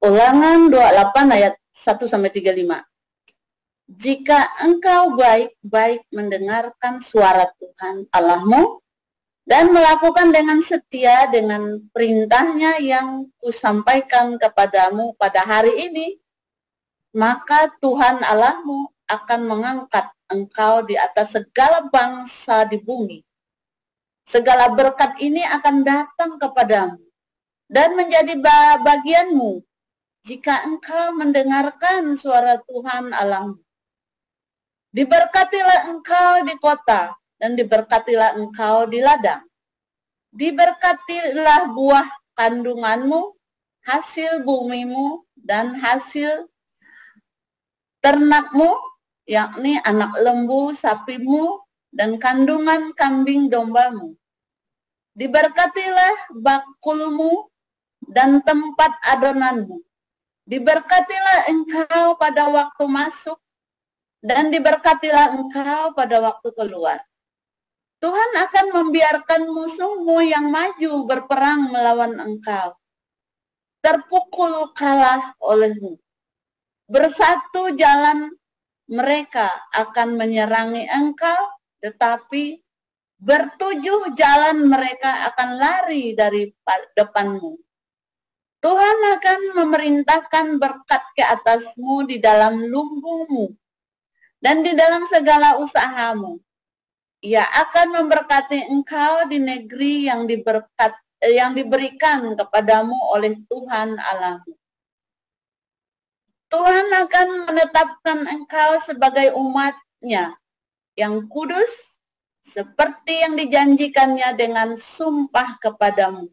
Ulangan 28 ayat 1-35. Jika engkau baik-baik mendengarkan suara Tuhan Allahmu dan melakukan dengan setia dengan perintahnya yang kusampaikan kepadamu pada hari ini, maka Tuhan Allahmu akan mengangkat engkau di atas segala bangsa di bumi. Segala berkat ini akan datang kepadamu dan menjadi bagianmu jika engkau mendengarkan suara Tuhan Allahmu. Diberkatilah engkau di kota dan diberkatilah engkau di ladang. Diberkatilah buah kandunganmu, hasil bumimu, dan hasil ternakmu, yakni anak lembu, sapimu, dan kandungan kambing dombamu. Diberkatilah bakulmu dan tempat adonanmu. Diberkatilah engkau pada waktu masuk, dan diberkatilah engkau pada waktu keluar. Tuhan akan membiarkan musuhmu yang maju berperang melawan engkau, terpukul kalah olehmu. Bersatu jalan mereka akan menyerangi engkau, tetapi bertujuh jalan mereka akan lari dari depanmu. Tuhan akan memerintahkan berkat ke atasmu di dalam lumbungmu dan di dalam segala usahamu. Ia akan memberkati engkau di negeri yang diberikan kepadamu oleh Tuhan Allahmu. Tuhan akan menetapkan engkau sebagai umat-Nya yang kudus, seperti yang dijanjikannya dengan sumpah kepadamu.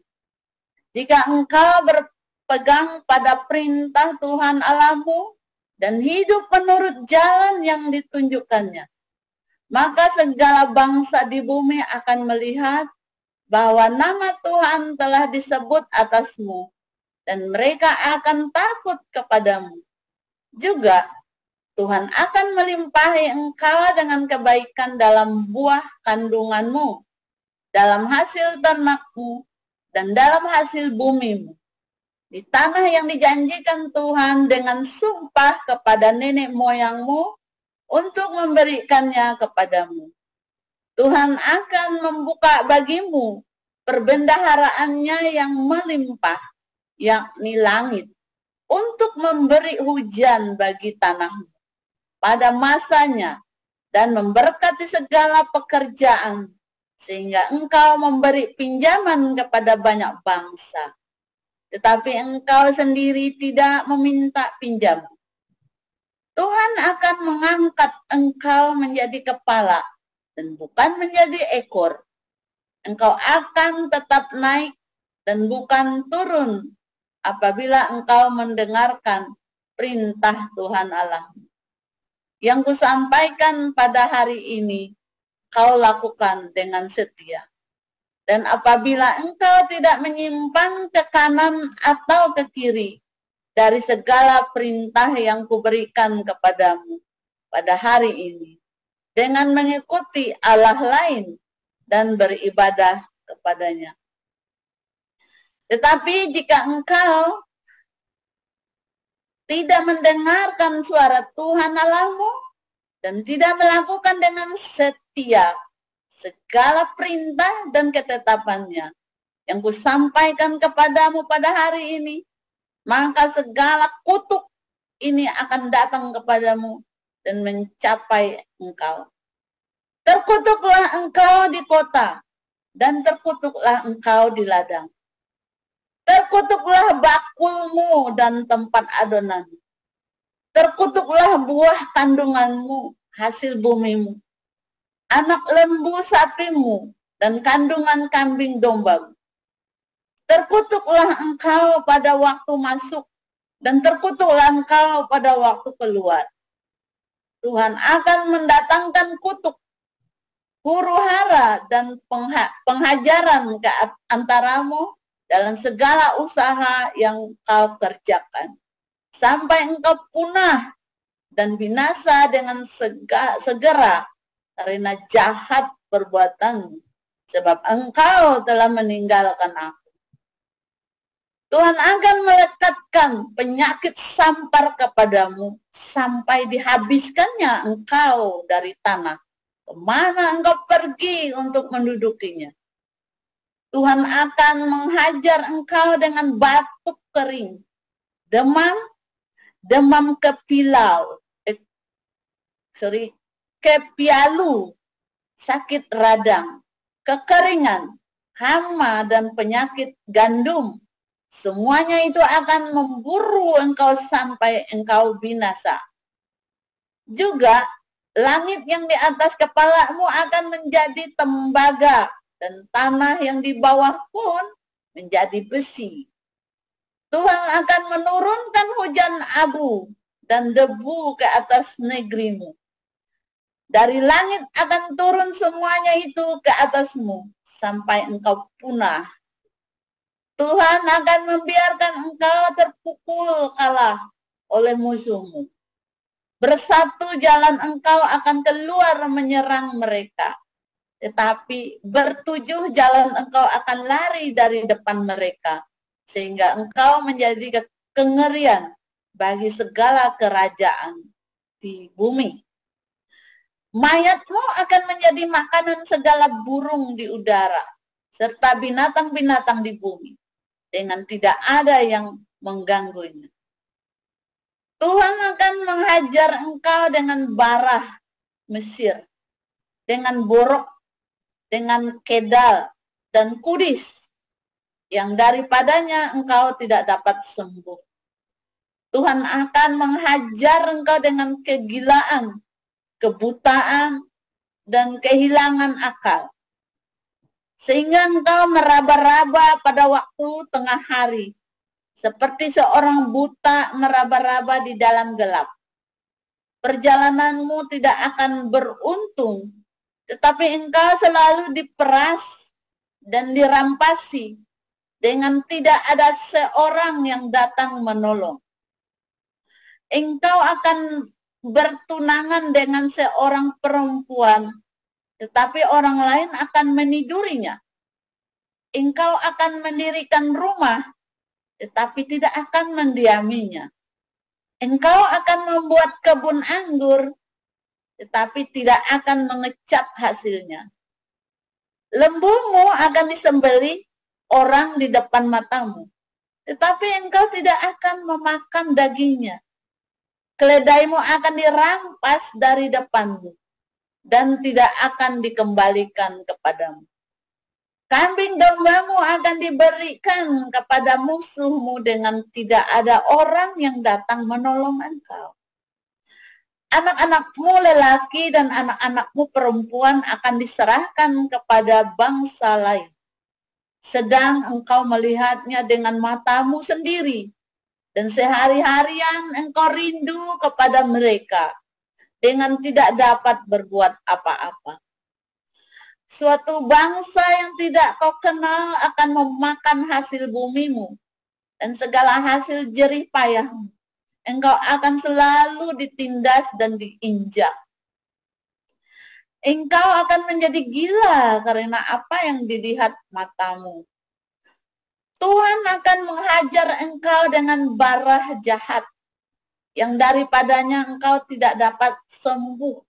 Jika engkau berpegang pada perintah Tuhan Allahmu dan hidup menurut jalan yang ditunjukkannya, maka segala bangsa di bumi akan melihat bahwa nama Tuhan telah disebut atasmu, dan mereka akan takut kepadamu. Juga Tuhan akan melimpahi engkau dengan kebaikan dalam buah kandunganmu, dalam hasil ternakmu, dan dalam hasil bumimu, di tanah yang dijanjikan Tuhan dengan sumpah kepada nenek moyangmu untuk memberikannya kepadamu. Tuhan akan membuka bagimu perbendaharaannya yang melimpah, yakni langit, untuk memberi hujan bagi tanahmu pada masanya dan memberkati segala pekerjaan, sehingga engkau memberi pinjaman kepada banyak bangsa, tetapi engkau sendiri tidak meminta pinjaman. Tuhan akan mengangkat engkau menjadi kepala dan bukan menjadi ekor. Engkau akan tetap naik dan bukan turun apabila engkau mendengarkan perintah Tuhan Allah. Yang kusampaikan pada hari ini, kau lakukan dengan setia. Dan apabila engkau tidak menyimpang ke kanan atau ke kiri dari segala perintah yang kuberikan kepadamu pada hari ini, dengan mengikuti Allah lain dan beribadah kepadanya. Tetapi jika engkau tidak mendengarkan suara Tuhan Allahmu dan tidak melakukan dengan setia segala perintah dan ketetapannya yang kusampaikan kepadamu pada hari ini, maka segala kutuk ini akan datang kepadamu dan mencapai engkau. Terkutuklah engkau di kota dan terkutuklah engkau di ladang. Terkutuklah bakulmu dan tempat adonan. Terkutuklah buah kandunganmu, hasil bumimu, anak lembu sapimu, dan kandungan kambing dombamu. Terkutuklah engkau pada waktu masuk, dan terkutuklah engkau pada waktu keluar. Tuhan akan mendatangkan kutuk, huru hara, dan penghajaran ke antaramu dalam segala usaha yang kau kerjakan, sampai engkau punah dan binasa dengan segera karena jahat perbuatanmu, sebab engkau telah meninggalkan aku. Tuhan akan melekatkan penyakit sampar kepadamu sampai dihabiskannya engkau dari tanah. Kemana engkau pergi untuk mendudukinya? Tuhan akan menghajar engkau dengan batuk kering, demam kepialu, sakit radang, kekeringan, hama, dan penyakit gandum. Semuanya itu akan memburu engkau sampai engkau binasa. Juga langit yang di atas kepalamu akan menjadi tembaga, dan tanah yang di bawah pun menjadi besi. Tuhan akan menurunkan hujan abu dan debu ke atas negerimu. Dari langit akan turun semuanya itu ke atasmu sampai engkau punah. Tuhan akan membiarkan engkau terpukul kalah oleh musuhmu. Bersatu jalan engkau akan keluar menyerang mereka. Tetapi bertujuh jalan engkau akan lari dari depan mereka. Sehingga engkau menjadi kengerian bagi segala kerajaan di bumi. Mayatmu akan menjadi makanan segala burung di udara, serta binatang-binatang di bumi, dengan tidak ada yang mengganggunya. Tuhan akan menghajar engkau dengan barah Mesir, dengan borok, dengan kedal, dan kudis, yang daripadanya engkau tidak dapat sembuh. Tuhan akan menghajar engkau dengan kegilaan, kebutaan, dan kehilangan akal. Sehingga engkau meraba-raba pada waktu tengah hari, seperti seorang buta meraba-raba di dalam gelap. Perjalananmu tidak akan beruntung, tetapi engkau selalu diperas dan dirampasi dengan tidak ada seorang yang datang menolong. Engkau akan bertunangan dengan seorang perempuan, tetapi orang lain akan menidurinya. Engkau akan mendirikan rumah, tetapi tidak akan mendiaminya. Engkau akan membuat kebun anggur, tetapi tidak akan mengecap hasilnya. Lembumu akan disembelih orang di depan matamu, tetapi engkau tidak akan memakan dagingnya. Keledaimu akan dirampas dari depanmu, dan tidak akan dikembalikan kepadamu. Kambing dombamu akan diberikan kepada musuhmu dengan tidak ada orang yang datang menolong engkau. Anak-anakmu lelaki dan anak-anakmu perempuan akan diserahkan kepada bangsa lain. Sedang engkau melihatnya dengan matamu sendiri, dan sehari-harian engkau rindu kepada mereka dengan tidak dapat berbuat apa-apa. Suatu bangsa yang tidak kau kenal akan memakan hasil bumimu dan segala hasil jerih payahmu. Engkau akan selalu ditindas dan diinjak. Engkau akan menjadi gila karena apa yang dilihat matamu. Tuhan akan menghajar engkau dengan barah jahat, yang daripadanya engkau tidak dapat sembuh,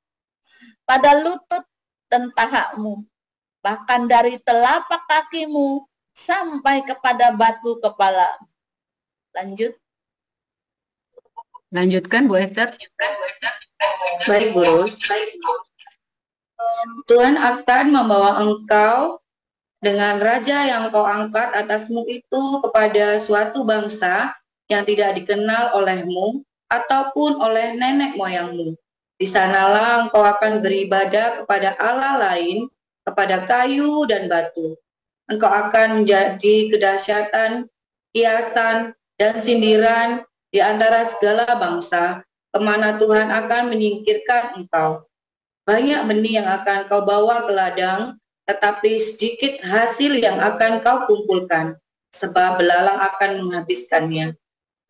pada lutut dan pahamu, bahkan dari telapak kakimu sampai kepada batu kepala. Lanjut. Lanjutkan, Bu Esther. Baik, Bu Ros. Tuhan akan membawa engkau dengan raja yang kau angkat atasmu itu kepada suatu bangsa yang tidak dikenal olehmu ataupun oleh nenek moyangmu. Di sanalah engkau akan beribadah kepada Allah lain, kepada kayu dan batu. Engkau akan menjadi kedahsyatan, hiasan, dan sindiran di antara segala bangsa, kemana Tuhan akan menyingkirkan engkau. Banyak benih yang akan kau bawa ke ladang, tetapi sedikit hasil yang akan kau kumpulkan, sebab belalang akan menghabiskannya.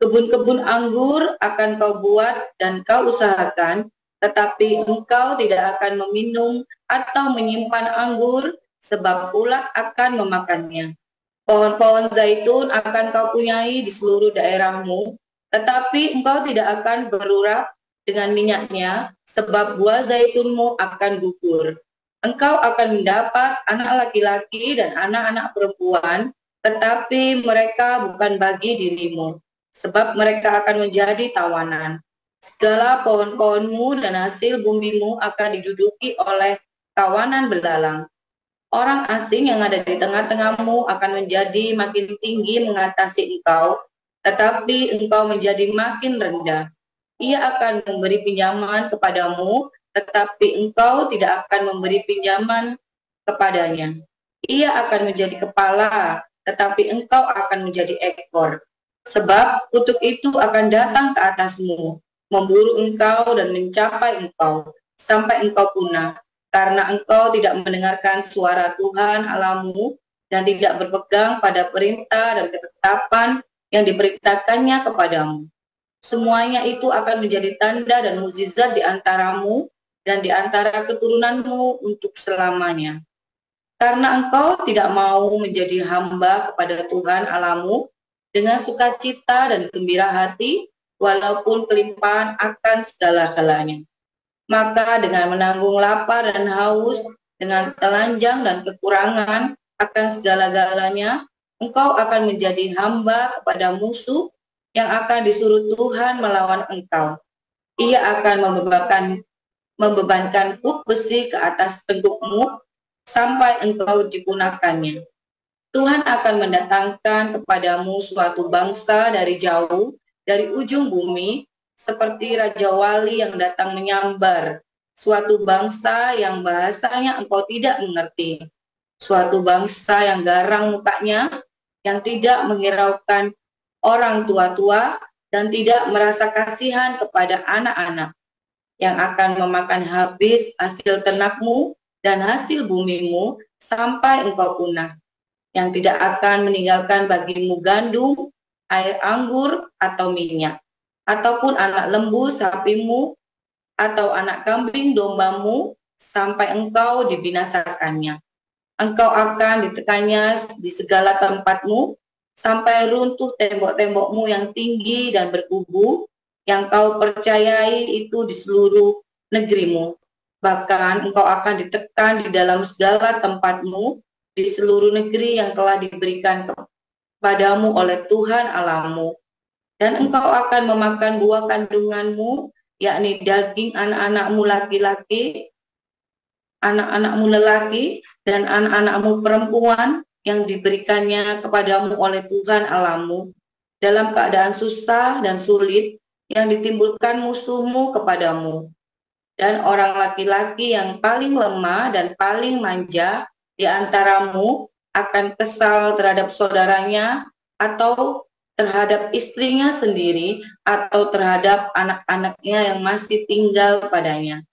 Kebun-kebun anggur akan kau buat dan kau usahakan, tetapi engkau tidak akan meminum atau menyimpan anggur, sebab ulat akan memakannya. Pohon-pohon zaitun akan kau punyai di seluruh daerahmu, tetapi engkau tidak akan berurap dengan minyaknya, sebab buah zaitunmu akan gugur. Engkau akan mendapat anak laki-laki dan anak-anak perempuan, tetapi mereka bukan bagi dirimu, sebab mereka akan menjadi tawanan. Segala pohon-pohonmu dan hasil bumimu akan diduduki oleh tawanan belalang. Orang asing yang ada di tengah-tengahmu akan menjadi makin tinggi mengatasi engkau, tetapi engkau menjadi makin rendah. Ia akan memberi pinjaman kepadamu, tetapi engkau tidak akan memberi pinjaman kepadanya. Ia akan menjadi kepala, tetapi engkau akan menjadi ekor. Sebab kutuk itu akan datang ke atasmu, memburu engkau dan mencapai engkau, sampai engkau punah. Karena engkau tidak mendengarkan suara Tuhan Allahmu dan tidak berpegang pada perintah dan ketetapan yang diperintahkannya kepadamu. Semuanya itu akan menjadi tanda dan mukjizat di antaramu dan di antara keturunanmu untuk selamanya. Karena engkau tidak mau menjadi hamba kepada Tuhan Allahmu dengan sukacita dan gembira hati, walaupun kelimpahan akan segala-galanya. Maka dengan menanggung lapar dan haus, dengan telanjang dan kekurangan akan segala-galanya, engkau akan menjadi hamba kepada musuh yang akan disuruh Tuhan melawan engkau. Ia akan membebankan kuk besi ke atas tengkukmu sampai engkau dipunahkannya. Tuhan akan mendatangkan kepadamu suatu bangsa dari jauh, dari ujung bumi, seperti Raja Wali yang datang menyambar, suatu bangsa yang bahasanya engkau tidak mengerti, suatu bangsa yang garang mukanya, yang tidak menghiraukan orang tua-tua, dan tidak merasa kasihan kepada anak-anak, yang akan memakan habis hasil ternakmu dan hasil bumimu sampai engkau punah, yang tidak akan meninggalkan bagimu gandum, air anggur, atau minyak, ataupun anak lembu sapimu, atau anak kambing dombamu, sampai engkau dibinasakannya. Engkau akan ditekannya di segala tempatmu, sampai runtuh tembok-tembokmu yang tinggi dan berkubu, yang kau percayai itu di seluruh negerimu. Bahkan engkau akan ditekan di dalam segala tempatmu, di seluruh negeri yang telah diberikan kepadamu oleh Tuhan Allahmu. Dan engkau akan memakan buah kandunganmu, yakni daging anak-anakmu laki-laki, anak-anakmu lelaki, dan anak-anakmu perempuan yang diberikannya kepadamu oleh Tuhan Allahmu, dalam keadaan susah dan sulit yang ditimbulkan musuhmu kepadamu. Dan orang laki-laki yang paling lemah dan paling manja di antaramu akan kesal terhadap saudaranya, atau terhadap istrinya sendiri, atau terhadap anak-anaknya yang masih tinggal padanya,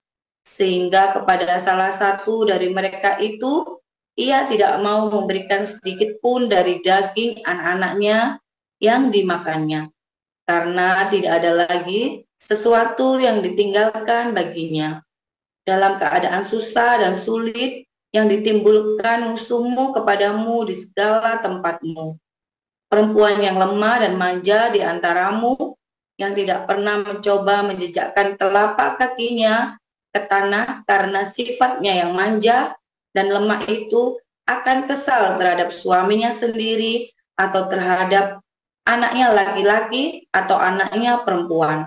sehingga kepada salah satu dari mereka itu ia tidak mau memberikan sedikit pun dari daging anak-anaknya yang dimakannya, karena tidak ada lagi sesuatu yang ditinggalkan baginya. Dalam keadaan susah dan sulit yang ditimbulkan musuhmu kepadamu di segala tempatmu, perempuan yang lemah dan manja di antaramu, yang tidak pernah mencoba menjejakkan telapak kakinya ke tanah karena sifatnya yang manja dan lemah itu, akan kesal terhadap suaminya sendiri, atau terhadap anaknya laki-laki atau anaknya perempuan,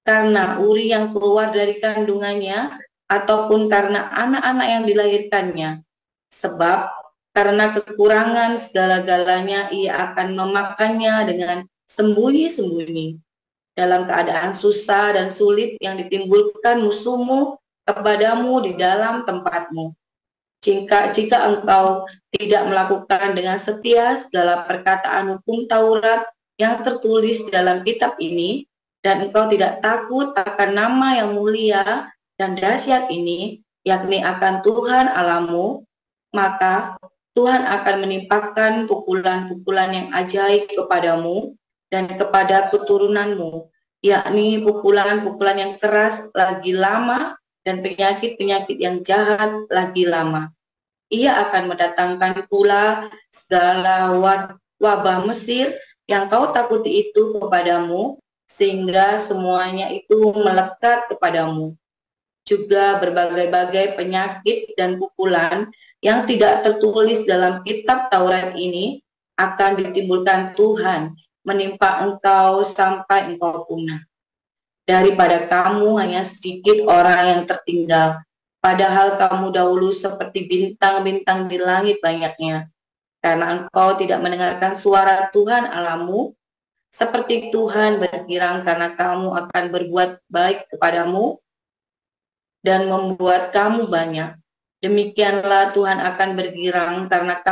karena uri yang keluar dari kandungannya, ataupun karena anak-anak yang dilahirkannya. Sebab karena kekurangan segala-galanya ia akan memakannya dengan sembunyi-sembunyi, dalam keadaan susah dan sulit yang ditimbulkan musuhmu kepadamu di dalam tempatmu. Jika engkau tidak melakukan dengan setia segala perkataan hukum Taurat yang tertulis dalam kitab ini, dan engkau tidak takut akan nama yang mulia dan dahsyat ini, yakni akan Tuhan Allahmu, maka Tuhan akan menimpakan pukulan-pukulan yang ajaib kepadamu dan kepada keturunanmu, yakni pukulan-pukulan yang keras lagi lama dan penyakit-penyakit yang jahat lagi lama. Ia akan mendatangkan pula segala wabah Mesir yang kau takuti itu kepadamu, sehingga semuanya itu melekat kepadamu. Juga berbagai-bagai penyakit dan pukulan yang tidak tertulis dalam kitab Taurat ini akan ditimbulkan Tuhan menimpa engkau sampai engkau punah. Daripada kamu hanya sedikit orang yang tertinggal, padahal kamu dahulu seperti bintang-bintang di langit banyaknya. Karena engkau tidak mendengarkan suara Tuhan Allahmu, seperti Tuhan bergirang karena kamu akan berbuat baik kepadamu dan membuat kamu banyak. Demikianlah Tuhan akan bergirang karena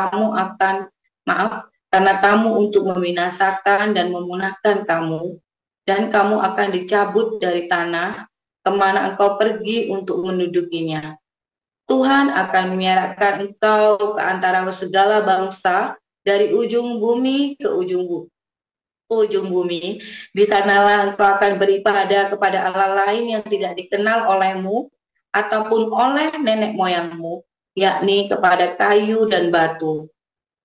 kamu untuk membinasakan dan memunahkan kamu, dan kamu akan dicabut dari tanah kemana engkau pergi untuk mendudukinya. Tuhan akan menyerahkan engkau ke antara segala bangsa dari ujung bumi ke ujung bumi. Di sanalah engkau akan beribadah kepada Allah lain yang tidak dikenal olehmu ataupun oleh nenek moyangmu, yakni kepada kayu dan batu.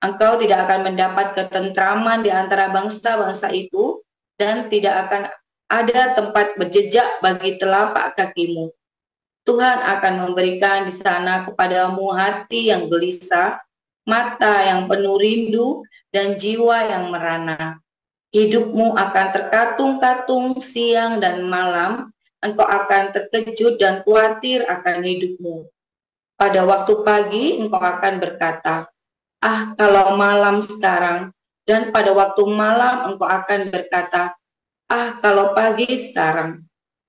Engkau tidak akan mendapat ketentraman di antara bangsa-bangsa itu, dan tidak akan ada tempat berjejak bagi telapak kakimu. Tuhan akan memberikan di sana kepadamu hati yang gelisah, mata yang penuh rindu, dan jiwa yang merana. Hidupmu akan terkatung-katung siang dan malam, engkau akan terkejut dan khawatir akan hidupmu. Pada waktu pagi engkau akan berkata, "Ah, kalau malam sekarang," dan pada waktu malam engkau akan berkata, "Ah, kalau pagi sekarang."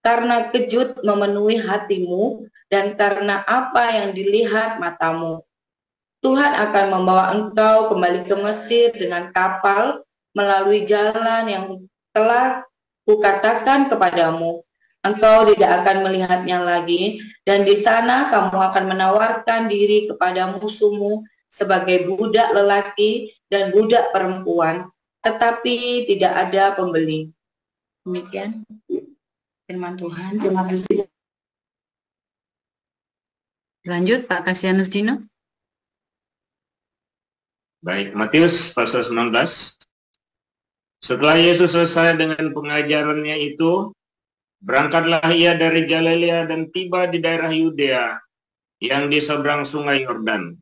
Karena kejut memenuhi hatimu dan karena apa yang dilihat matamu. Tuhan akan membawa engkau kembali ke Mesir dengan kapal melalui jalan yang telah kukatakan kepadamu. Engkau tidak akan melihatnya lagi, dan di sana kamu akan menawarkan diri kepada musuhmu sebagai budak lelaki dan budak perempuan, tetapi tidak ada pembeli. Demikian firman Tuhan. Terima kasih. Lanjut Pak Kasianus Dino. Baik, Matius pasal 19. Setelah Yesus selesai dengan pengajarannya itu, berangkatlah ia dari Galilea dan tiba di daerah Yudea yang di seberang sungai Yordan.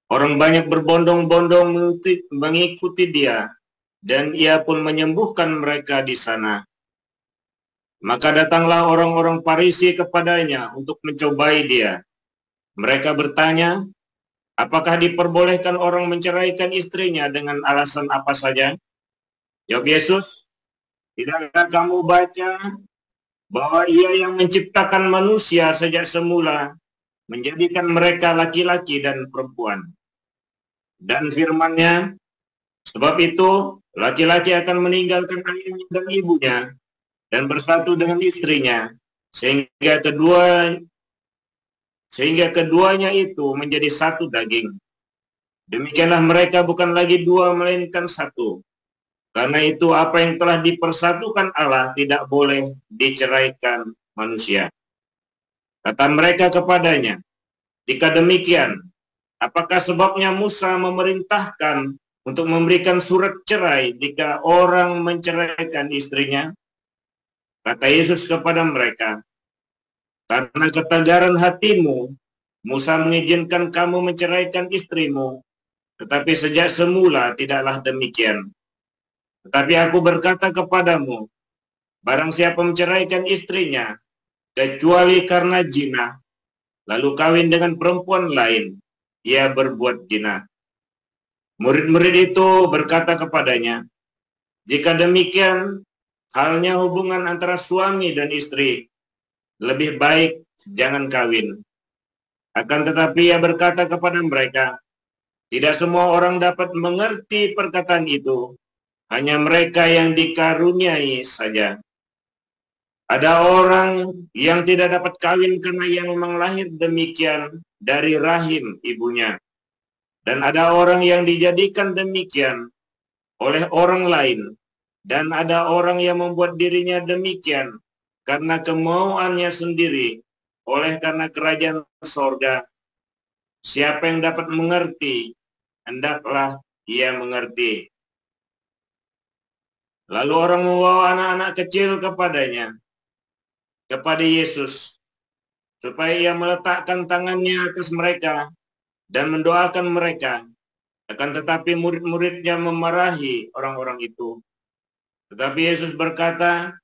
Orang banyak berbondong-bondong mengikuti dia, dan ia pun menyembuhkan mereka di sana. Maka datanglah orang-orang Farisi kepadanya untuk mencobai dia. Mereka bertanya, apakah diperbolehkan orang menceraikan istrinya dengan alasan apa saja? Jawab Yesus, tidakkah kamu baca bahwa ia yang menciptakan manusia sejak semula menjadikan mereka laki-laki dan perempuan. Dan firman-Nya, sebab itu laki-laki akan meninggalkan ayahnya dan ibunya dan bersatu dengan istrinya, sehingga keduanya itu menjadi satu daging. Demikianlah mereka bukan lagi dua melainkan satu. Karena itu apa yang telah dipersatukan Allah tidak boleh diceraikan manusia. Kata mereka kepadanya, jika demikian, apakah sebabnya Musa memerintahkan untuk memberikan surat cerai jika orang menceraikan istrinya? Kata Yesus kepada mereka, karena ketegaran hatimu, Musa mengizinkan kamu menceraikan istrimu, tetapi sejak semula tidaklah demikian. Tetapi aku berkata kepadamu, barang siapa menceraikan istrinya, kecuali karena zina, lalu kawin dengan perempuan lain, ia berbuat zina. Murid-murid itu berkata kepadanya, jika demikian, halnya hubungan antara suami dan istri, lebih baik jangan kawin. Akan tetapi ia berkata kepada mereka, tidak semua orang dapat mengerti perkataan itu, hanya mereka yang dikaruniai saja. Ada orang yang tidak dapat kawin karena ia memang lahir demikian dari rahim ibunya. Dan ada orang yang dijadikan demikian oleh orang lain. Dan ada orang yang membuat dirinya demikian karena kemauannya sendiri, oleh karena kerajaan sorga. siapa yang dapat mengerti, hendaklah ia mengerti. Lalu orang membawa anak-anak kecil kepada Yesus, supaya ia meletakkan tangannya atas mereka dan mendoakan mereka. Akan tetapi murid-muridnya memarahi orang-orang itu. Tetapi Yesus berkata,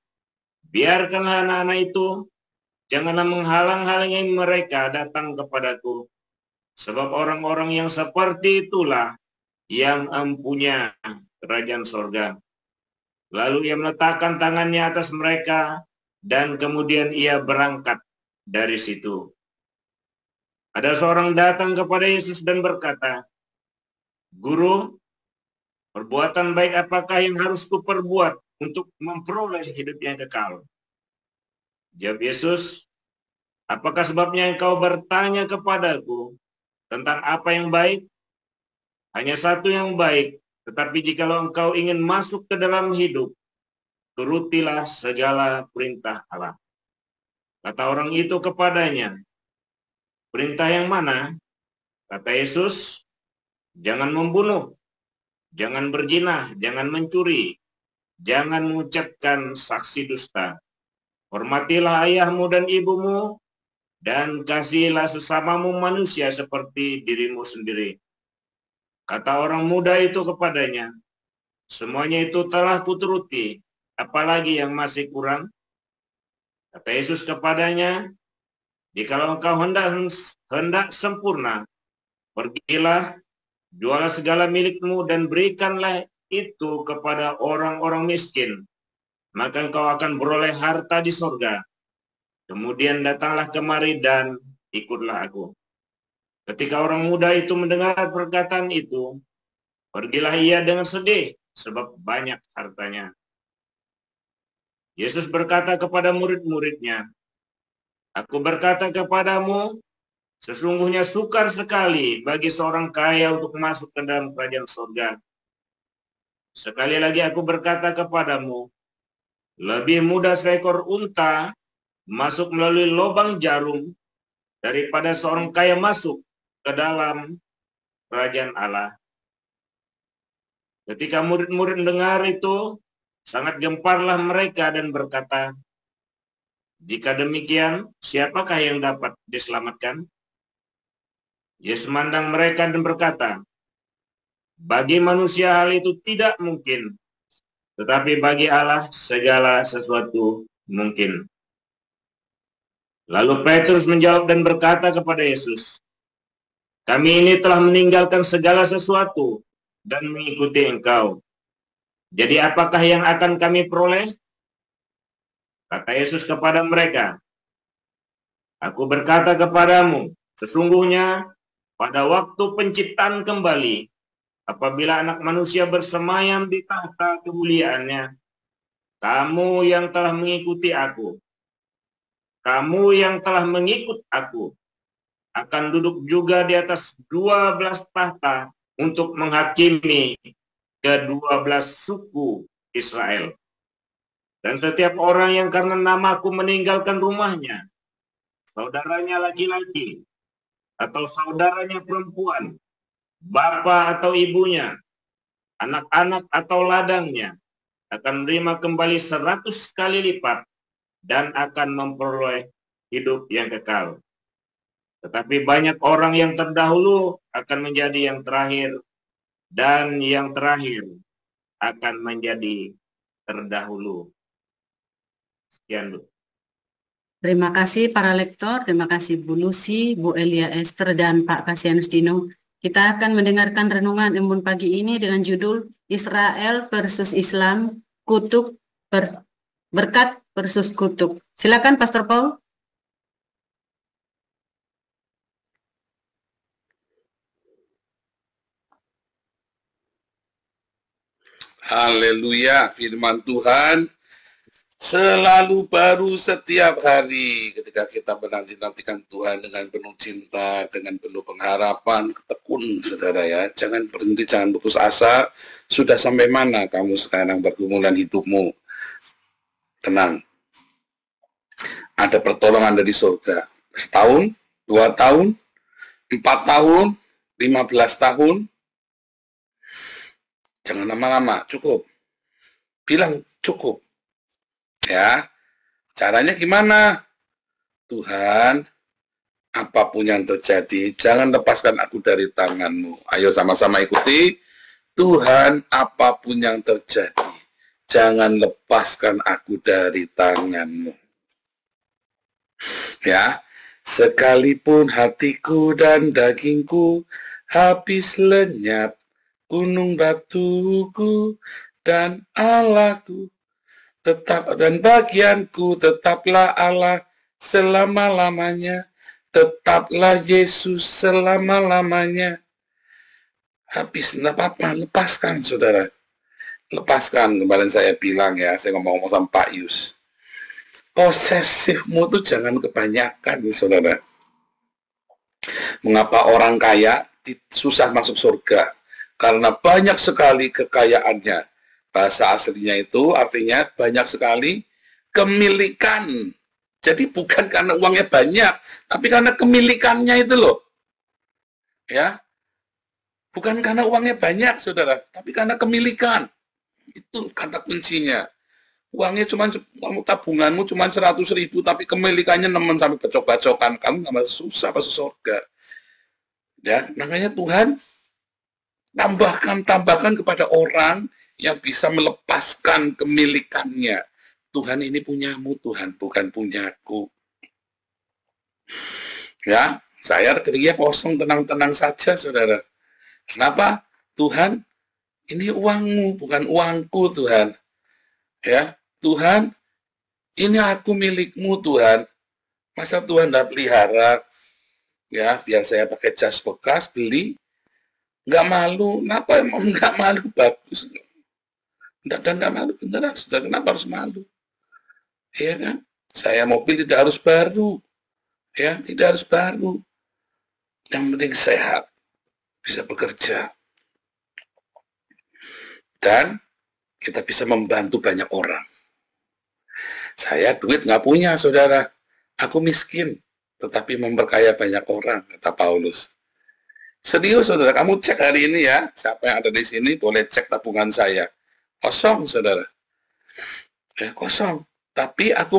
biarkanlah anak-anak itu, janganlah menghalang-halangi mereka datang kepadaku. Sebab orang-orang yang seperti itulah yang mempunyai kerajaan sorga. Lalu ia meletakkan tangannya atas mereka, dan kemudian ia berangkat dari situ. Ada seorang datang kepada Yesus dan berkata, Guru, perbuatan baik apakah yang harus kuperbuat untuk memperoleh hidup yang kekal? Jawab Yesus, apakah sebabnya engkau bertanya kepadaku tentang apa yang baik? Hanya satu yang baik. Tetapi jikalau engkau ingin masuk ke dalam hidup, turutilah segala perintah Allah. Kata orang itu kepadanya, perintah yang mana? Kata Yesus, jangan membunuh, jangan berzina, jangan mencuri, jangan mengucapkan saksi dusta. Hormatilah ayahmu dan ibumu, dan kasihilah sesamamu manusia seperti dirimu sendiri. Kata orang muda itu kepadanya, semuanya itu telah kuturuti, apalagi yang masih kurang? Kata Yesus kepadanya, jikalau engkau hendak sempurna, pergilah, jualah segala milikmu dan berikanlah itu kepada orang-orang miskin, maka engkau akan beroleh harta di sorga. Kemudian datanglah kemari dan ikutlah aku. Ketika orang muda itu mendengar perkataan itu, pergilah ia dengan sedih, sebab banyak hartanya. Yesus berkata kepada murid-muridnya, aku berkata kepadamu, sesungguhnya sukar sekali bagi seorang kaya untuk masuk ke dalam kerajaan surga. Sekali lagi aku berkata kepadamu, lebih mudah seekor unta masuk melalui lubang jarum daripada seorang kaya masuk ke dalam kerajaan Allah. Ketika murid-murid mendengar itu, sangat gemparlah mereka dan berkata, jika demikian, siapakah yang dapat diselamatkan? Yesus memandang mereka dan berkata, bagi manusia hal itu tidak mungkin, tetapi bagi Allah segala sesuatu mungkin. Lalu Petrus menjawab dan berkata kepada Yesus, kami ini telah meninggalkan segala sesuatu dan mengikuti engkau. Jadi apakah yang akan kami peroleh? Kata Yesus kepada mereka, aku berkata kepadamu, sesungguhnya pada waktu penciptaan kembali, apabila anak manusia bersemayam di tahta kemuliaannya, kamu yang telah mengikuti aku, kamu yang telah mengikut aku, akan duduk juga di atas 12 tahta untuk menghakimi ke-12 suku Israel. Dan setiap orang yang karena namaku meninggalkan rumahnya, saudaranya laki-laki, atau saudaranya perempuan, bapa atau ibunya, anak-anak atau ladangnya, akan menerima kembali 100 kali lipat dan akan memperoleh hidup yang kekal. Tetapi banyak orang yang terdahulu akan menjadi yang terakhir, dan yang terakhir akan menjadi terdahulu. Sekian, Bu. Terima kasih para lektor, terima kasih Bu Lucy, Bu Elia Esther, dan Pak Kasianus Dino. Kita akan mendengarkan renungan embun pagi ini dengan judul Israel versus Islam, kutuk berkat versus kutuk. Silakan Pastor Paul. Haleluya, firman Tuhan selalu baru setiap hari ketika kita menanti-nantikan Tuhan dengan penuh cinta, dengan penuh pengharapan, tekun saudara ya. Jangan berhenti, jangan putus asa. Sudah sampai mana kamu sekarang pergumulan hidupmu? Tenang. Ada pertolongan dari surga. 1 tahun, 2 tahun, 4 tahun, 15 tahun, jangan lama-lama, cukup. Bilang cukup. Ya, caranya gimana? Tuhan, apapun yang terjadi, jangan lepaskan aku dari tangan-Mu. Ayo sama-sama ikuti. Tuhan, apapun yang terjadi, jangan lepaskan aku dari tangan-Mu. Ya, sekalipun hatiku dan dagingku habis lenyap, gunung batuku dan Allahku tetap, dan bagianku tetaplah Allah selama-lamanya, tetaplah Yesus selama-lamanya. Habis, tidak apa-apa, lepaskan saudara. Lepaskan, kemarin saya bilang ya, saya ngomong-ngomong sama Pak Yus. Posesifmu tuh jangan kebanyakan nih saudara. Mengapa orang kaya susah masuk surga? Karena banyak sekali kekayaannya. Bahasa aslinya itu artinya banyak sekali kemilikan. Jadi bukan karena uangnya banyak, tapi karena kemilikannya itu loh. Ya. Bukan karena uangnya banyak, saudara, tapi karena kemilikan. Itu kata kuncinya. Uangnya cuma, tabunganmu cuma 100.000, tapi kemilikannya nemen sampai bacok-bacokan. Kamu nggak susah masuk surga. Ya, makanya Tuhan tambahkan kepada orang yang bisa melepaskan kemilikannya. Tuhan, ini punyamu, Tuhan, bukan punyaku. Ya, saya rekeningnya kosong, tenang-tenang saja, saudara. Kenapa? Tuhan, ini uangmu, bukan uangku, Tuhan. Ya, Tuhan, ini aku milikmu, Tuhan. Masa Tuhan tidak pelihara? Ya, biar saya pakai jas bekas, beli. Nggak malu. Kenapa emang nggak malu? Bagus. Dan nggak malu, beneran. Sudah, kenapa harus malu? Ya kan? Saya mobil tidak harus baru. Ya, tidak harus baru. Yang penting sehat. Bisa bekerja. Dan kita bisa membantu banyak orang. Saya duit nggak punya, saudara. Aku miskin, tetapi memperkaya banyak orang, kata Paulus. Serius, saudara. Kamu cek hari ini ya. Siapa yang ada di sini, boleh cek tabungan saya. Kosong, saudara. Ya, kosong. Tapi aku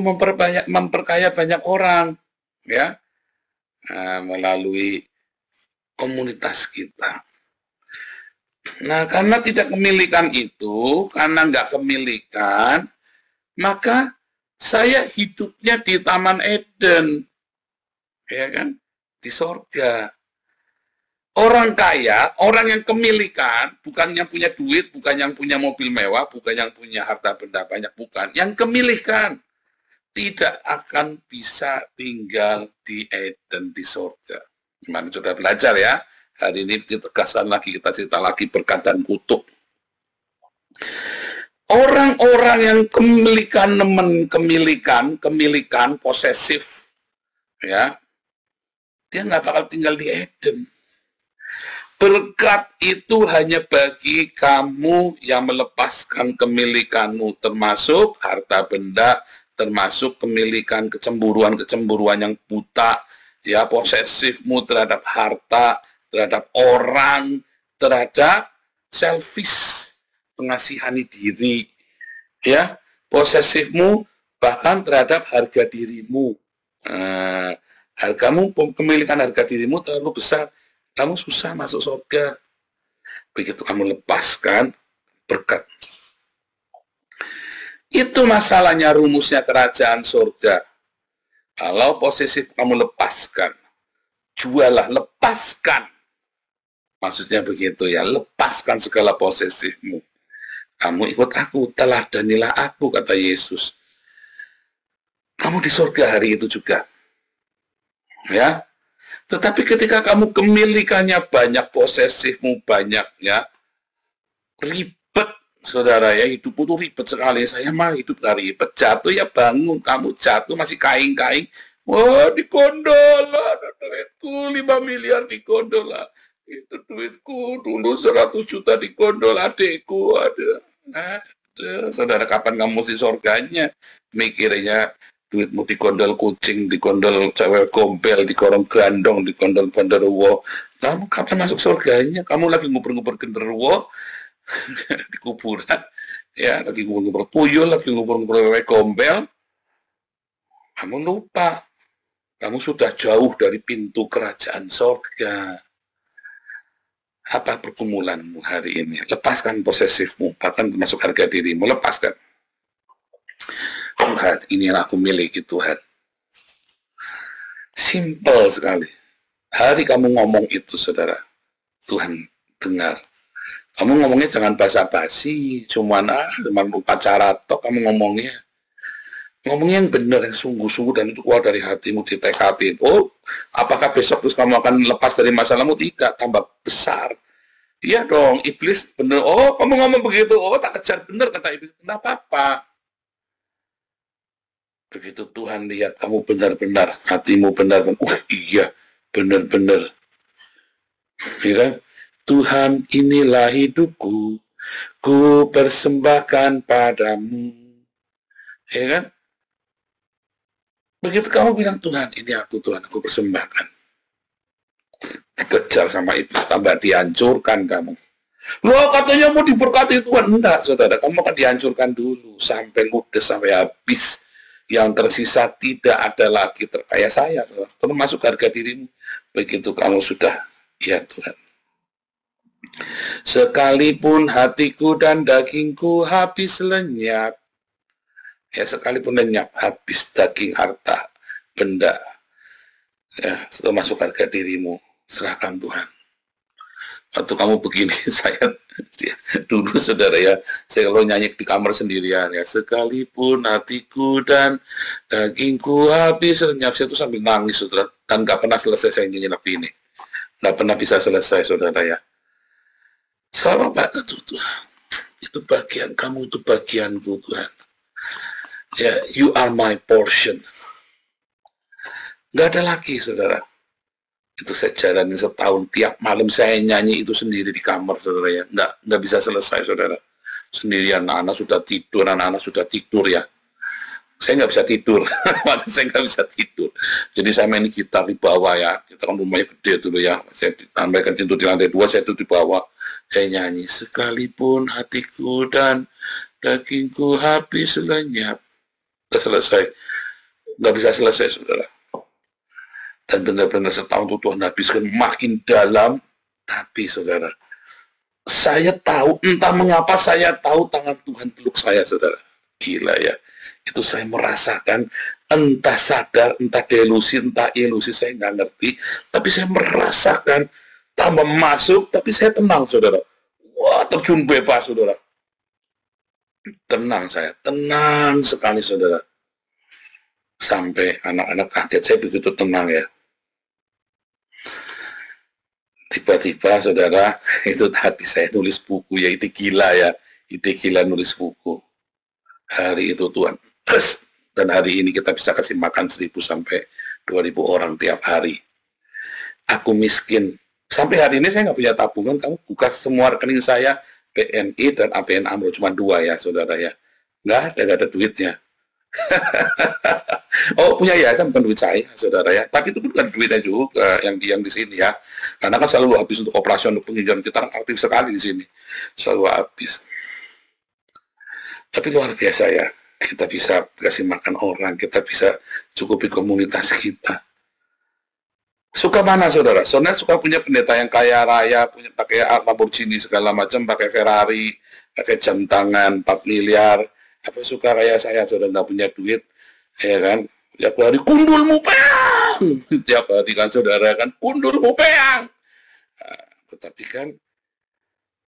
memperkaya banyak orang. Ya. Nah, melalui komunitas kita. Nah, karena tidak kemilikan itu, karena nggak kemilikan, maka saya hidupnya di Taman Eden, ya kan, di sorga. Orang kaya, orang yang kemilikan, bukan yang punya duit, bukan yang punya mobil mewah, bukan yang punya harta benda banyak, bukan. Yang kemilikan tidak akan bisa tinggal di Eden, di sorga. Gimana sudah belajar ya? Hari ini ditegaskan lagi, kita cerita lagi berkat dan kutuk. Orang-orang yang kemilikan, posesif, ya, dia nggak bakal tinggal di Eden. Berkat itu hanya bagi kamu yang melepaskan kemilikanmu, termasuk harta benda, termasuk kemilikan kecemburuan yang buta, ya, posesifmu terhadap harta, terhadap orang, terhadap selfish, mengasihani diri, ya, posesifmu bahkan terhadap harga dirimu. Hargamu, kemilikan harga dirimu terlalu besar, kamu susah masuk surga. Begitu kamu lepaskan, berkat. Itu masalahnya, rumusnya kerajaan surga. Kalau posesif kamu lepaskan, jualah, lepaskan. Maksudnya begitu ya, lepaskan segala posesifmu. Kamu ikut aku, teladanilah aku, kata Yesus. Kamu di surga hari itu juga. Ya. Tetapi ketika kamu kemilikannya banyak, posesifmu banyak, ya, ribet, saudara, ya, hidupmu tuh ribet sekali. Saya mah hidup gak ribet, jatuh ya bangun, kamu jatuh masih kaing-kaing. Wah, dikondol lah, duitku 5 miliar dikondol lah. Itu duitku dulu 100 juta dikondol, adekku ada. Saudara, kapan kamu si surganya? Mikirnya duitmu dikondol kucing, dikondol cewek gombel, dikorong gandong, dikondol genderuwo. Kamu kapan masuk surganya? Kamu lagi ngubur-ngubur genderuwo di kuburan, ya, lagi ngubur-ngubur tuyul, lagi ngubur-ngubur cewek gombel. Kamu lupa, kamu sudah jauh dari pintu kerajaan surga. Apa pergumulanmu hari ini? Lepaskan posesifmu, bahkan termasuk harga dirimu, lepaskan. Tuhan, ini yang aku miliki, Tuhan. Simple sekali. Hari kamu ngomong itu, saudara, Tuhan dengar. Kamu ngomongnya jangan basa-basi, cuman upacara tok kamu ngomongnya. Ngomongnya yang benar, yang sungguh-sungguh, dan itu keluar dari hatimu, ditekadin. Oh, apakah besok terus kamu akan lepas dari masalahmu? Tidak, tambah besar. Iya dong, iblis benar. Oh, kamu ngomong begitu. Oh, tak kejar benar, kata iblis. Tidak apa-apa. Begitu Tuhan lihat kamu benar-benar, hatimu benar-benar, iya, benar-benar. Ya kan? Tuhan, inilah hidupku, ku persembahkan padamu. Ya kan? Begitu kamu bilang, Tuhan, ini aku, Tuhan, aku persembahkan. Dikejar sama iblis, tambah dihancurkan kamu. Loh, katanya mau diberkati Tuhan. Enggak, saudara, kamu akan dihancurkan dulu, sampai ludes, sampai habis. Yang tersisa tidak ada lagi terkaya saya, termasuk harga dirimu. Begitu kamu sudah, ya Tuhan. Sekalipun hatiku dan dagingku habis lenyap, ya sekalipun lenyap, habis daging, harta, benda, ya termasuk harga dirimu, serahkan Tuhan. Waktu kamu begini, saya dulu, saudara, ya, saya kalau nyanyi di kamar sendirian, ya, sekalipun hatiku dan dagingku habis lenyap, saya tuh sambil nangis, saudara, dan gak pernah selesai saya nyanyi lagu ini, gak pernah bisa selesai, saudara, ya. Sama Pak, Tuhan, itu bagian kamu, itu bagianku, Tuhan, ya, you are my portion. Gak ada lagi, saudara. Itu saya jalanin setahun, tiap malam saya nyanyi itu sendiri di kamar, saudara, ya. Nggak bisa selesai, saudara. Sendirian, anak-anak sudah tidur, anak-anak sudah tidur, ya. Saya nggak bisa tidur, saya nggak bisa tidur. Jadi saya main gitar di bawah, ya. Kita kan rumahnya gede dulu, ya. Saya tambahkan tidur di lantai 2, saya tidur di bawah. Saya nyanyi, sekalipun hatiku dan dagingku habis lenyap. Nggak selesai. Nggak bisa selesai, saudara. Dan benar-benar setahun itu Tuhan habiskan makin dalam. Tapi saudara, saya tahu, entah mengapa saya tahu tangan Tuhan peluk saya, saudara. Gila, ya. Itu saya merasakan, entah sadar, entah delusi, entah ilusi, saya nggak ngerti. Tapi saya merasakan, tambah masuk, tapi saya tenang, saudara. Wah, terjun bebas, saudara. Tenang saya, tenang sekali, saudara. Sampai anak-anak kaget, saya begitu tenang, ya. Tiba-tiba, saudara, itu tadi saya nulis buku, ya, ide gila, ya. Ide gila nulis buku. Hari itu Tuhan, dan hari ini kita bisa kasih makan 1.000 sampai 2.000 orang tiap hari. Aku miskin. Sampai hari ini saya nggak punya tabungan, kamu buka semua rekening saya, BNI dan ABN AMRO, cuma 2, ya, saudara, ya. Nggak ada duitnya. Oh, punya yayasan bukan duit saya, saudara, ya. Tapi itu bukan duitnya juga yang di sini, ya. Karena kan selalu habis untuk operasi, untuk penghijauan. Kita aktif sekali di sini, selalu habis. Tapi luar biasa, ya. Kita bisa kasih makan orang, kita bisa cukupi komunitas kita. Suka mana, saudara? Saudara suka punya pendeta yang kaya raya, punya pakai Lamborghini segala macam, pakai Ferrari, pakai jam tangan 4 miliar. Apa suka kayak saya, saudara, nggak punya duit, ya kan? Tiap hari kundulmu peang, tiap hari kan, saudara, kan kundulmu peang. Nah, tetapi kan,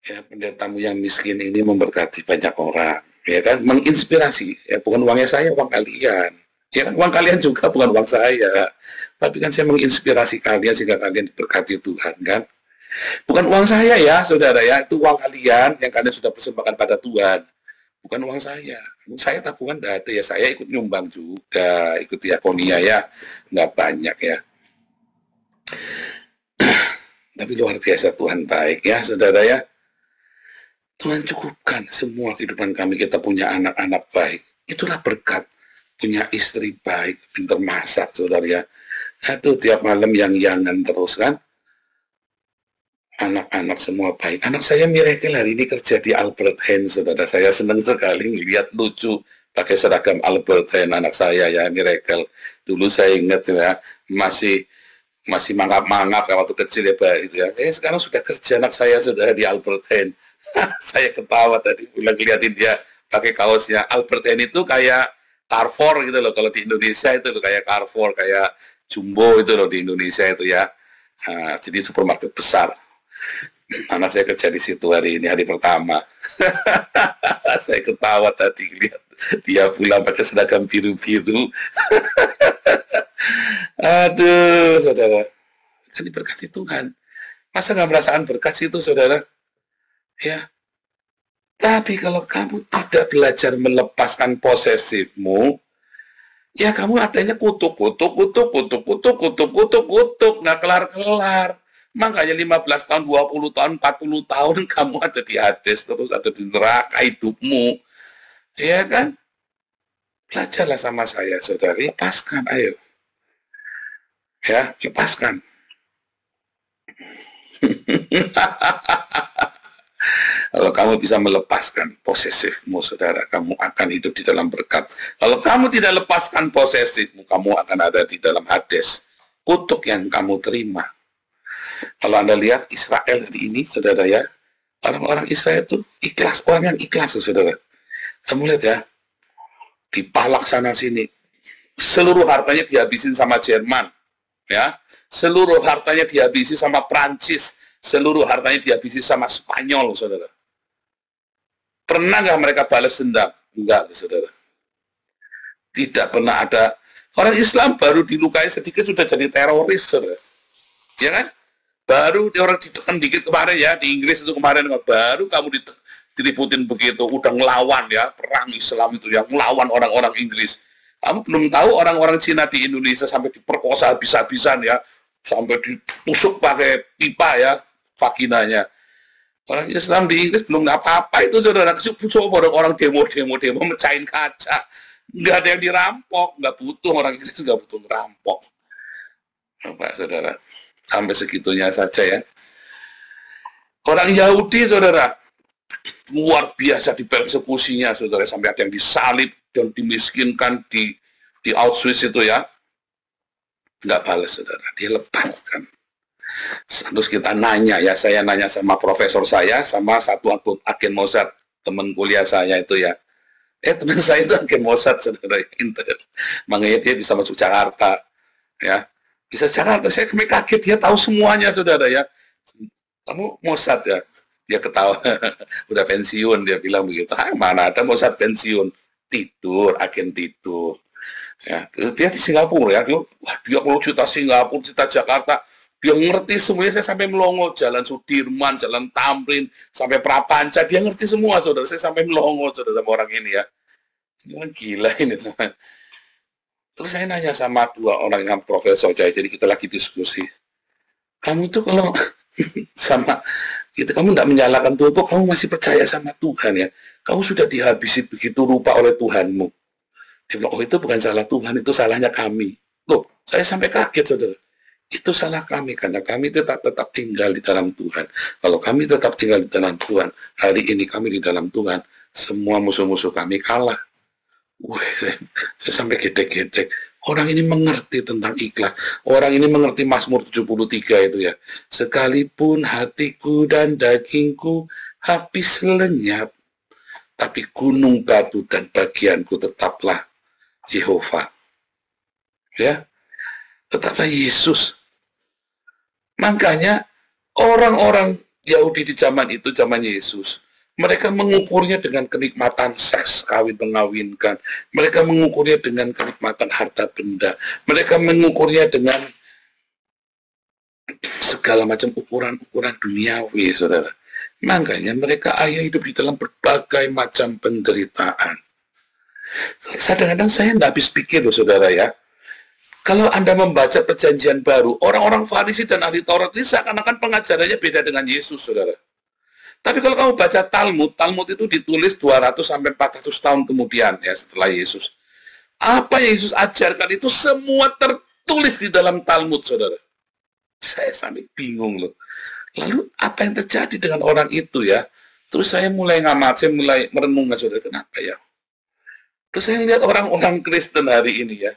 ya, pendetamu yang miskin ini memberkati banyak orang, ya kan? Menginspirasi, ya, bukan uangnya saya, uang kalian, ya kan? Uang kalian juga bukan uang saya, tapi kan saya menginspirasi kalian sehingga kalian diberkati Tuhan, kan? Bukan uang saya, ya, saudara, ya, itu uang kalian yang kalian sudah persembahkan pada Tuhan. Bukan uang saya. Saya tabungan tidak ada, ya, saya ikut nyumbang juga, ikut diakonia, ya, nggak banyak, ya. Tapi luar biasa Tuhan baik, ya, saudara, ya. Tuhan cukupkan semua kehidupan kami, kita punya anak-anak baik. Itulah berkat. punya istri baik, pintar masak, saudara ya. Aduh, tiap malam yang-yangan terus kan. Anak-anak semua baik. Anak saya Miracle hari ini kerja di Albert Heijn, saudara. Saya senang sekali lihat lucu pakai seragam Albert Heijn anak saya ya, Miracle. Dulu saya ingat ya, masih mangap-mangap waktu kecil ya, Pak, itu ya. Sekarang sudah kerja anak saya sudah di Albert Heijn. Saya ketawa tadi bilang lihatin dia pakai kaosnya. Albert Heijn itu kayak Carrefour gitu loh, kalau di Indonesia itu loh, kayak Carrefour, kayak Jumbo itu loh di Indonesia itu ya. Jadi supermarket besar. Anak saya kerja di situ hari ini, hari pertama. Saya ketawa tadi lihat dia pulang pakai seragam biru-biru. Aduh, saudara, kan diberkati Tuhan. Masa nggak merasakan berkat itu, saudara? Ya. Tapi kalau kamu tidak belajar melepaskan posesifmu, ya kamu adanya kutuk, nggak kelar-kelar. Makanya 15 tahun, 20 tahun, 40 tahun kamu ada di Hades, terus ada di neraka hidupmu. Ya kan? Belajarlah sama saya, saudara. Lepaskan, ayo. Ya, lepaskan. Kalau kamu bisa melepaskan posesifmu, saudara, kamu akan hidup di dalam berkat. Kalau kamu tidak lepaskan posesifmu, kamu akan ada di dalam Hades. Kutuk yang kamu terima. Kalau Anda lihat Israel hari ini, saudara ya, orang-orang Israel itu ikhlas, orang yang ikhlas, saudara. Kamu lihat ya, dipalak sana sini, seluruh hartanya dihabisin sama Jerman, ya, seluruh hartanya dihabisi sama Prancis, seluruh hartanya dihabisi sama Spanyol, saudara. Pernah nggak mereka balas dendam? Enggak, saudara. Tidak pernah ada. Orang Islam baru dilukai sedikit sudah jadi teroris, saudara. Ya kan? Baru orang ditekan dikit kemarin ya, di Inggris itu kemarin, baru kamu diributin begitu, udah ngelawan ya, perang Islam itu ya, ngelawan orang-orang Inggris. Kamu belum tahu orang-orang Cina di Indonesia sampai diperkosa habis-habisan ya, sampai ditusuk pakai pipa ya, vaginanya. Orang Islam di Inggris belum apa-apa itu, saudara. Coba orang demo mecahin kaca. Nggak ada yang dirampok, nggak butuh orang Inggris, nggak butuh merampok. Apa, saudara? Sampai segitunya saja ya. Orang Yahudi, saudara, luar biasa dipersekusinya, saudara, sampai ada yang disalib dan dimiskinkan di Auschwitz itu ya. Nggak balas, saudara, dia lepaskan. Terus kita nanya ya, saya nanya sama profesor saya, sama satu agen Mossad, teman kuliah saya itu ya. Teman saya itu agen Mossad, saudara, Intel. Makanya dia bisa masuk Jakarta, ya. Bisa Jakarta, saya kaget, dia tahu semuanya, saudara ya. Kamu Mossad ya? Dia ketawa, udah pensiun, dia bilang begitu. Mana ada Mossad pensiun? Tidur, agen tidur. Ya, dia di Singapura ya, dia 20 juta Singapura, juta Jakarta, dia ngerti semuanya. Saya sampai melongo, jalan Sudirman, jalan Tamrin, sampai Prapanca, dia ngerti semua, saudara. Saya sampai melongo, saudara, sama orang ini ya. Ini gila ini, teman. Terus saya nanya sama dua orang yang profesor, jadi kita lagi diskusi. Kamu tuh kalau sama gitu, kamu tidak menyalahkan Tuhan, kok kamu masih percaya sama Tuhan ya? Kamu sudah dihabisi begitu rupa oleh Tuhanmu. Dia bilang, oh itu bukan salah Tuhan, itu salahnya kami. Loh, saya sampai kaget, saudara. Itu salah kami, karena kami tetap tinggal di dalam Tuhan. Kalau kami tetap tinggal di dalam Tuhan, hari ini kami di dalam Tuhan, semua musuh-musuh kami kalah. Saya sampai gedek-gedek. Orang ini mengerti tentang ikhlas. Orang ini mengerti Mazmur 73 itu ya. Sekalipun hatiku dan dagingku habis lenyap, tapi gunung batu dan bagianku tetaplah Yehova. Ya, tetaplah Yesus. Makanya orang-orang Yahudi di zaman itu, zaman Yesus, mereka mengukurnya dengan kenikmatan seks, kawin mengawinkan. Mereka mengukurnya dengan kenikmatan harta benda. Mereka mengukurnya dengan segala macam ukuran-ukuran duniawi, saudara. Makanya mereka hidup di dalam berbagai macam penderitaan. Kadang-kadang saya nggak habis pikir loh, saudara ya. Kalau Anda membaca perjanjian baru, orang-orang Farisi dan ahli Taurat ini seakan-akan pengajarannya beda dengan Yesus, saudara. Tapi kalau kamu baca Talmud, Talmud itu ditulis 200 sampai 400 tahun kemudian ya setelah Yesus. Apa yang Yesus ajarkan itu semua tertulis di dalam Talmud, saudara. Saya sampai bingung loh. Lalu apa yang terjadi dengan orang itu ya? Terus saya mulai ngamat, saya mulai merenungkan, saudara, kenapa ya? Terus saya lihat orang-orang Kristen hari ini ya.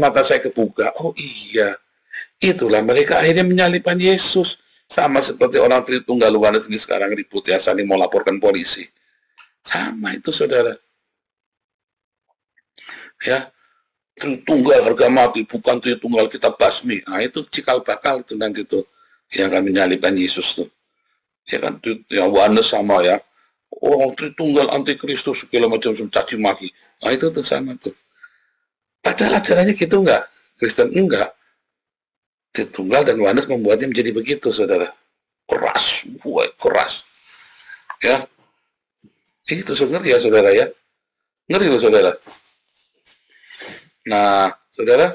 Mata saya kebuka. Oh iya, itulah mereka akhirnya menyalibkan Yesus. Sama seperti orang Tritunggal Oneness ini sekarang ribut ya, saling mau laporkan polisi. Sama itu, saudara. Ya, Tritunggal harga mati, bukan Tritunggal kita basmi. Nah itu cikal bakal itu nanti tuh yang akan menyalibkan Yesus tuh. Ya kan, yang Oneness sama ya. Orang Tritunggal anti Kristus segala macam caci maki. Nah itu tuh sama tuh. Padahal ajarannya gitu enggak? Kristen enggak. Tritunggal dan Oneness membuatnya menjadi begitu, saudara. Keras, keras. Ya. Itu ngeri ya, saudara ya. Ngeri loh, saudara. Nah, saudara,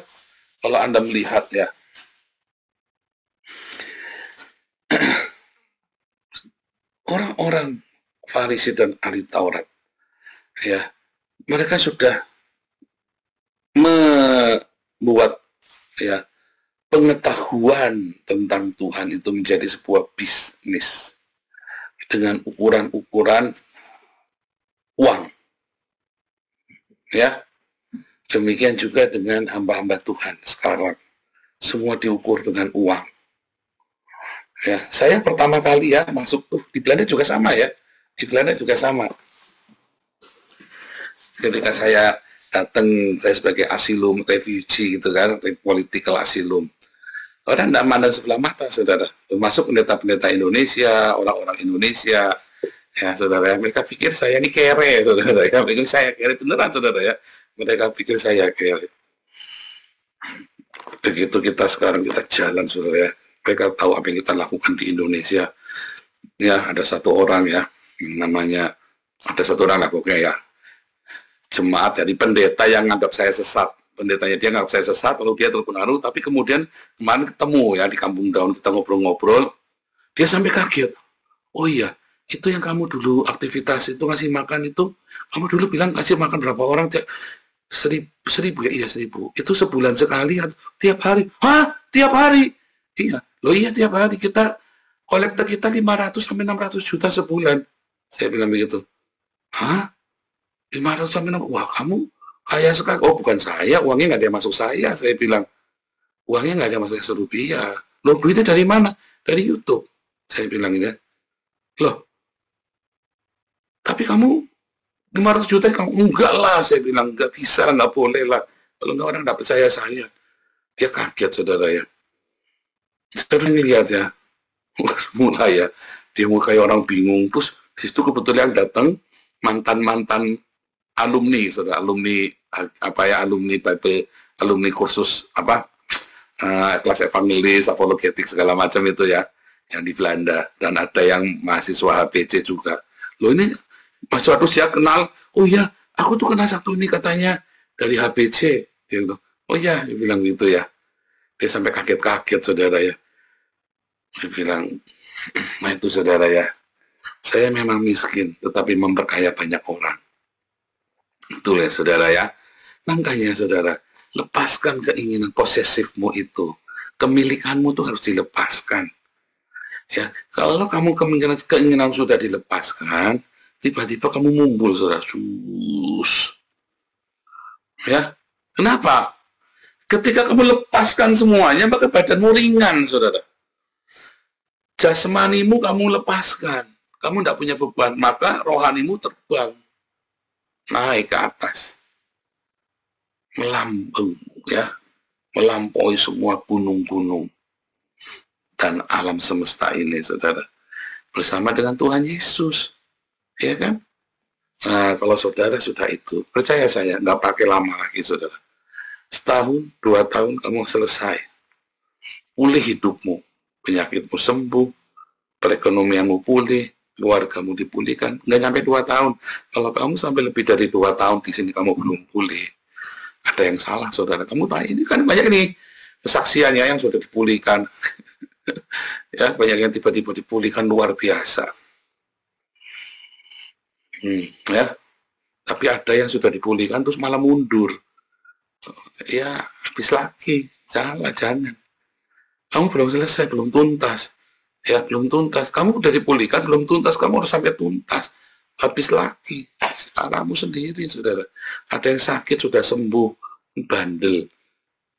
kalau Anda melihat ya, orang-orang Farisi dan ahli Taurat, ya, mereka sudah membuat ya pengetahuan tentang Tuhan itu menjadi sebuah bisnis dengan ukuran-ukuran uang, ya. Demikian juga dengan hamba-hamba Tuhan sekarang, semua diukur dengan uang. Ya, saya pertama kali ya masuk di Belanda juga sama ya, di Belanda juga sama. Ketika saya datang, saya sebagai asilum, refugee gitu kan, political asilum. Orang tidak mandang sebelah mata, saudara. Termasuk pendeta-pendeta Indonesia, orang-orang Indonesia, ya saudara. Mereka pikir saya ini kere, saudara. Ya, pikir saya kere beneran, saudara ya. Mereka pikir saya kere. Begitu kita sekarang kita jalan, saudara ya. Mereka tahu apa yang kita lakukan di Indonesia. Ya, ada satu orang ya, namanya, ada satu orang lah pokoknya ya, jemaat, jadi pendeta yang nganggap saya sesat. Pendetanya dia nganggap saya sesat, lalu dia terpengaruh, tapi kemudian kemarin ketemu ya di Kampung Daun, kita ngobrol-ngobrol, dia sampai kaget. Oh iya, itu yang kamu dulu aktivitas itu ngasih makan itu, kamu dulu bilang kasih makan berapa orang? 1.000 ya, iya 1.000. Itu sebulan sekali, tiap hari. Hah? Tiap hari? Iya, loh iya tiap hari, kita kolektor kita 500 sampai 600 juta sebulan. Saya bilang begitu. Hah? 500 sampai 600? Wah, kamu kaya sekali. Oh, bukan saya, uangnya nggak ada yang masuk saya bilang. Uangnya nggak ada yang masuk ₹1. Loh, duitnya dari mana? Dari YouTube. Saya bilang gitu. Loh, tapi kamu 500 juta, kamu enggak lah, saya bilang, nggak bisa, nggak boleh lah. Kalau nggak orang nggak percaya saya. Dia kaget, saudara ya. Sering lihat ya, mulai ya, dia mau kayak orang bingung. Terus di situ kebetulan datang mantan-mantan alumni, saudara, alumni apa ya, alumni Bible, alumni kursus apa, kelas evangelis, apologetik segala macam itu ya, yang di Belanda, dan ada yang mahasiswa HBC juga. Loh ini Mas Suatu saya kenal, oh ya, aku tuh kenal satu ini katanya dari HBC, gitu. Oh ya, dia bilang gitu ya. Dia sampai kaget-kaget, saudara ya. Saya bilang, nah itu saudara ya, saya memang miskin, tetapi memperkaya banyak orang. Itulah saudara ya. Makanya saudara, lepaskan keinginan posesifmu itu. Kemilikanmu itu harus dilepaskan. Ya, kalau kamu keinginan sudah dilepaskan, tiba-tiba kamu mumbul, saudara. Ya, kenapa? Ketika kamu lepaskan semuanya, maka badanmu ringan, saudara. Jasmanimu kamu lepaskan, kamu tidak punya beban, maka rohanimu terbang, naik ke atas, melambung, ya, melampaui semua gunung-gunung dan alam semesta ini, saudara, bersama dengan Tuhan Yesus, ya kan? Nah, kalau saudara sudah itu, percaya saya, nggak pakai lama lagi, saudara. Setahun, 2 tahun kamu selesai, pulih hidupmu. Penyakitmu sembuh, perekonomianmu pulih, keluargamu dipulihkan, nggak sampai 2 tahun. Kalau kamu sampai lebih dari 2 tahun di sini kamu belum pulih, ada yang salah, saudara. Kamu tanya, ini kan banyak nih kesaksiannya yang sudah dipulihkan. Ya, banyak yang tiba-tiba dipulihkan luar biasa. Ya, Tapi ada yang sudah dipulihkan terus malah mundur. Ya, habis lagi. Jangan. Kamu belum selesai, belum tuntas. Ya, belum tuntas. Kamu udah dipulihkan, belum tuntas. Kamu harus sampai tuntas. Habis lagi. Kamu sendiri, saudara. Ada yang sakit, sudah sembuh. Bandel.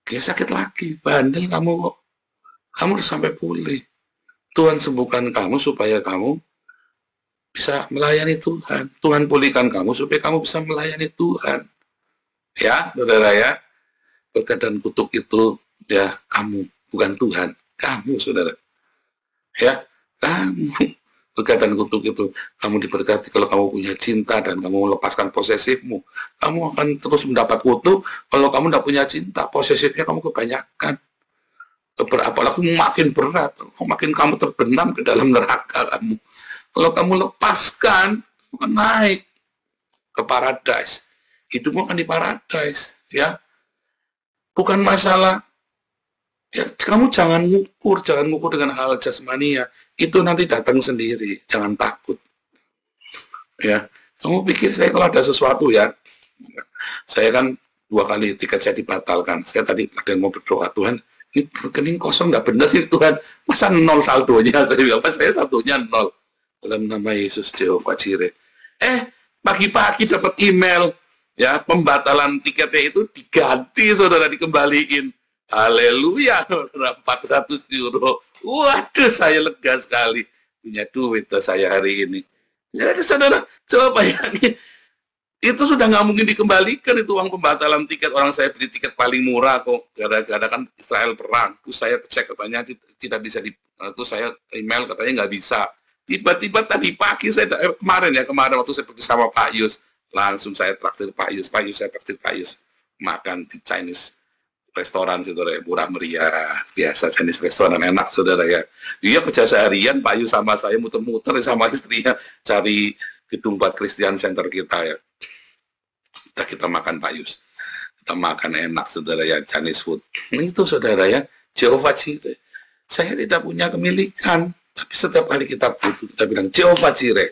Dia sakit lagi. Bandel kamu kok. Kamu harus sampai pulih. Tuhan sembuhkan kamu supaya kamu bisa melayani Tuhan. Tuhan pulihkan kamu supaya kamu bisa melayani Tuhan. Ya, saudara ya. Berkat dan kutuk itu, ya, kamu. Bukan Tuhan. Kamu, saudara. Ya, kamu. Berkat dan kutuk itu. Kamu diberkati kalau kamu punya cinta dan kamu melepaskan posesifmu. Kamu akan terus mendapat kutuk. Kalau kamu tidak punya cinta, posesifnya kamu kebanyakan. Apalagi makin berat. Makin kamu terbenam ke dalam neraka kamu. Kalau kamu lepaskan, kamu akan naik ke paradise. Hidupmu akan di paradise, ya. Bukan masalah, ya, kamu jangan ngukur dengan hal jasmania. Itu nanti datang sendiri, jangan takut. Ya, kamu pikir saya kalau ada sesuatu ya, saya kan 2 kali tiket saya dibatalkan. Saya tadi lagi mau berdoa, Tuhan, ini rekening kosong nggak benar sih Tuhan. Masa 0 saldonya? Saya bilang, saya saldonya 0. Dalam nama Yesus Jehovah Jireh. Pagi-pagi dapat email, ya, pembatalan tiketnya itu diganti, saudara, dikembaliin. Haleluya, 400 euro. Waduh, saya lega sekali. Punya duit saya hari ini. Ya, saudara, coba bayangin. Itu sudah nggak mungkin dikembalikan, itu uang pembatalan tiket. Orang saya beli tiket paling murah kok. Gara-gara kan Israel perang. Terus saya cek katanya tidak bisa. Terus saya email katanya nggak bisa. Tiba-tiba tadi pagi kemarin waktu saya pergi sama Pak Yus, langsung saya traktir Pak Yus, saya traktir Pak Yus makan di Chinese restoran, saudara, murah meriah, biasa Chinese restoran enak, saudara ya. Dia kerja seharian, Pak Yus sama saya muter-muter sama istrinya cari gedung buat Christian Center kita ya. Kita makan Pak Yus, kita makan enak, saudara ya, Chinese food. Itu, saudara ya, Jehovah Jireh. Saya tidak punya kemilikan. Tapi setiap kali kita butuh, kita bilang, Jehovah Jireh.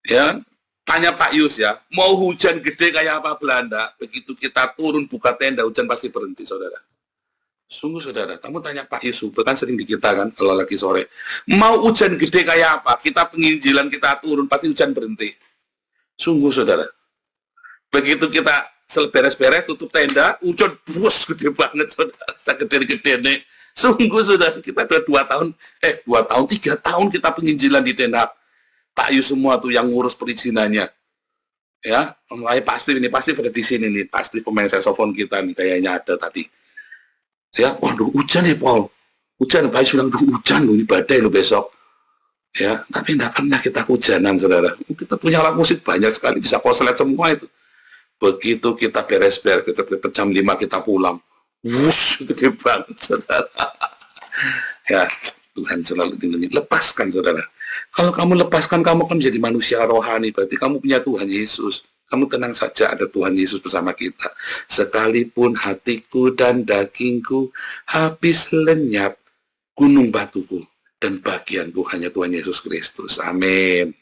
Ya, tanya Pak Yus ya, mau hujan gede kayak apa Belanda, begitu kita turun buka tenda, hujan pasti berhenti, saudara. Sungguh, saudara, kamu tanya Pak Yus, kan sering di kita kan, kalau lagi sore. Mau hujan gede kayak apa, kita penginjilan, kita turun, pasti hujan berhenti. Sungguh, saudara. Begitu kita beres-beres, tutup tenda, hujan bus gede banget, saudara. Segede-gede nih. Sungguh, sudah kita udah 3 tahun kita penginjilan di tenda. Pak Yus semua tuh yang ngurus perizinannya. Ya, pasti pada di sini nih, pasti pemain saxophone kita nih kayaknya ada tadi. Ya, waduh, hujan ya Paul. Hujan, Pak Yus bilang, hujan loh, ini badai loh besok. Ya, tapi enggak pernah kita hujanan, saudara. Kita punya alat musik banyak sekali, bisa konslet semua itu. Begitu kita beres-beres, kita jam 5 kita pulang. Wush, gede banget, saudara. Ya, Tuhan selalu lindungi. Lepaskan, saudara. Kalau kamu lepaskan, kamu akan menjadi manusia rohani. Berarti kamu punya Tuhan Yesus. Kamu tenang saja, ada Tuhan Yesus bersama kita. Sekalipun hatiku dan dagingku habis lenyap, gunung batuku dan bagianku hanya Tuhan Yesus Kristus. Amin.